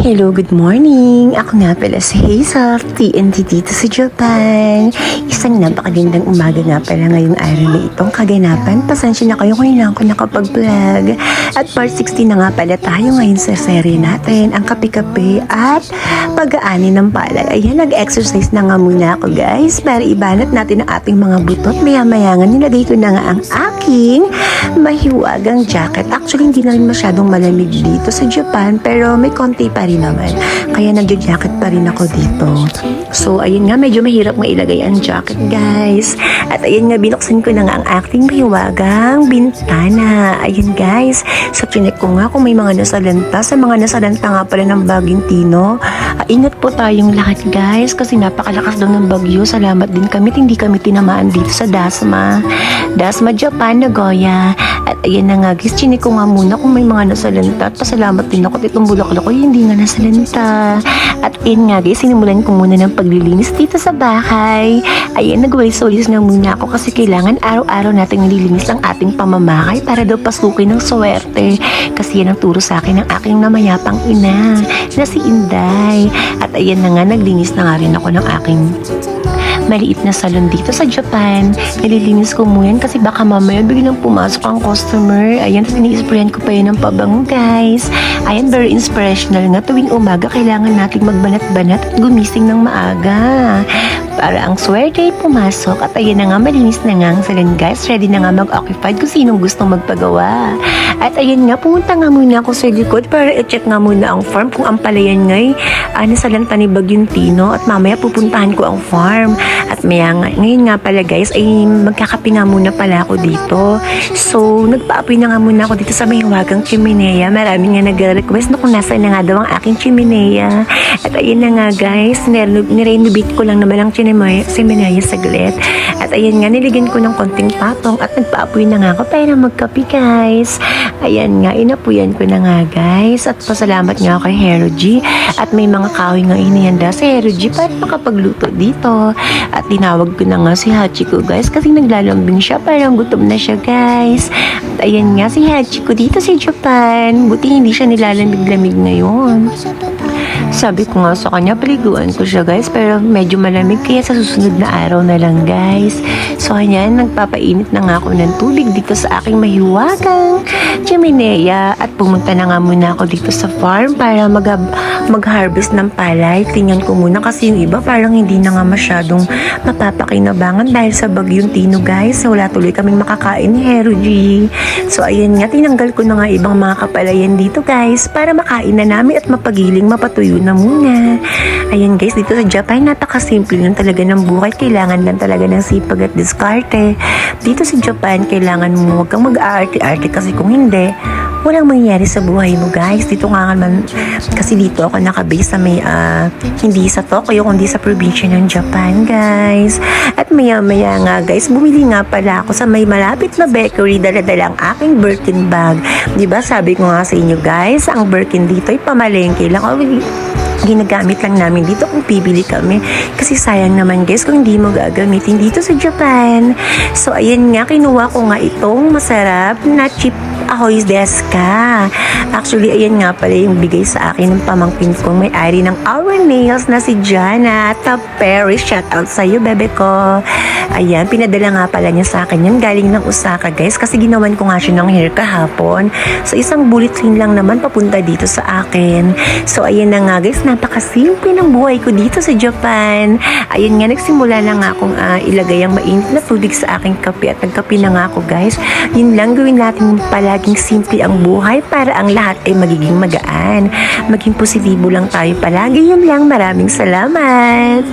Hello, good morning! Ako nga pala si Hazel, TNT dito sa Japan. Isang napakagandang umaga nga pala ngayong araw na itong kaganapan. Pasensya na kayo kung lang ako nakapag-vlog. At part 16 na nga pala tayo ngayon sa serye natin, ang kape-kape at pag-aani ng palay. Ayan, nag-exercise na nga muna ako guys para ibanat natin ang ating mga butot. Maya-maya nga nilagay ko na nga ang aking mahiwagang jacket. Actually, hindi na rin masyadong malamig dito sa Japan pero may konti pa rin naman. Kaya nagja-jacket pa rin ako dito. So, ayun nga, medyo mahirap nga ilagay ang jacket, guys. At ayun nga, binuksan ko na nga ang aking mahiwagang bintana. Ayun, guys. So, chinek ko nga kung may mga nasalanta. Sa mga nasalanta nga pala ng Baguio Tino. Ingat po tayong lahat, guys. Kasi napakalakas daw ng bagyo. Salamat din kami. Hindi kami tinamaan dito sa Dasma. Dasma, Japan, Nagoya. At ayun na nga, guys. Chinek ko nga muna kung may mga nasalanta. At pasalamat din ako. Itong bulaklak ko, hindi nga nasalanta. At ayun nga, guys. Sinimulan ko muna ng paglilinis dito sa bahay. Ayan, nagwalis-walis nga muna ako kasi kailangan araw-araw natin nililinis ang ating pamamahay para daw pasukin ng swerte. Kasi yan ang turo sa akin ng aking namayapang ina na si Inday. At ayan na nga, naglinis na nga rin ako ng aking maliit na salon dito sa Japan. Nililinis ko muna kasi baka mamaya biglang pumasok ang customer. Ayan, tapos ini-sprayan ko pa yun ng pabango, guys. Ayan, very inspirational nga. Tuwing umaga, kailangan natin magbanat-banat at gumising ng maaga para ang swerte ay pumasok. At ayan na nga, malinis na nga ang salon, guys. Ready na nga mag-occupied kung sinong gustong magpagawa. At ayan nga, pumunta nga muna ako sa likod para i-check nga muna ang farm kung ang palayan nga'y nasalanta ni Baguio Tino. At mamaya pupuntahan ko ang farm. At ngayon nga pala guys, ay magkakape nga muna pala ako dito. So, nagpa-apoy na nga muna ako dito sa mahiwagang chimenea. Marami nga nag-request na kung nasa na nga daw ang aking chimenea. At ayun na nga guys, nirenovate ko lang naman ang chimenea saglit. At ayun nga, niligyan ko ng konting patong at nagpa-apoy na nga ako para magkape guys. Ayan nga, inapuyan ko na nga guys. At pasalamat nga kay Hero G. At may mga kahoy nga inihanda sa Hero G para makapagluto dito. At tinawag ko na nga si Hachiko guys kasi naglalambing siya, parang gutom na siya guys. At ayan nga si Hachiko dito sa Japan. Buti hindi siya nilalamig-lamig ngayon. Sabi ko nga sa kanya, paliguan ko siya guys, pero medyo malamig kaya sa susunod na araw na lang guys. So ayan, nagpapainit na nga ako ng tubig dito sa aking mahiwagang chimenea at pumunta na nga muna ako dito sa farm para mag-harvest ng palay. Tingnan ko muna kasi yung iba parang hindi na nga masyadong mapapakinabangan dahil sa Baguio Tino guys. So wala tuloy kaming makakain ni Hero G. So ayan nga, tinanggal ko na nga ibang mga kapalayan dito guys para makain na namin at mapagiling, mapatuyo na muna. Ayan guys, dito sa Japan, napakasimple lang talaga ng buhay. Kailangan lang talaga ng sipag at diskarte. Dito sa Japan, kailangan mo huwag kang mag-aarte-arte kasi kung hindi, walang mangyayari sa buhay mo guys. Dito nga naman, kasi dito ako nakabase sa may, hindi sa Tokyo, kundi sa probinsya ng Japan guys. At maya-maya nga guys, bumili nga pala ako sa may malapit na bakery, dala-dala ang aking Birkin bag. Diba sabi ko nga sa inyo guys, ang Birkin dito ay pamalengke lang. Ginagamit lang namin dito kung bibili kami. Kasi sayang naman guys kung hindi mo gagamitin dito sa Japan. So ayan nga, kinuha ko nga itong masarap na chip ahoy deska. Actually, ayan nga pala yung bigay sa akin ng pamangkin kong may-ari ng Our Nails na si Jana Taperi. Shout out sa'yo, bebe ko. Ayan, pinadala nga pala niya sa akin yan. Galing ng Osaka, guys. Kasi ginawan ko nga siya ng hair kahapon. So, isang bullet train lang naman papunta dito sa akin. So, ayan na nga, guys. Napakasimple ng buhay ko dito sa Japan. Ayan nga, nagsimula na nga akong ilagay ang mainit na tubig sa aking kape. At nagkape na nga ako, guys. Yun lang, gawin natin palaging simple ang buhay para ang lahat ay magiging magaan. Maging positibo lang tayo palagi. Yun lang, maraming salamat.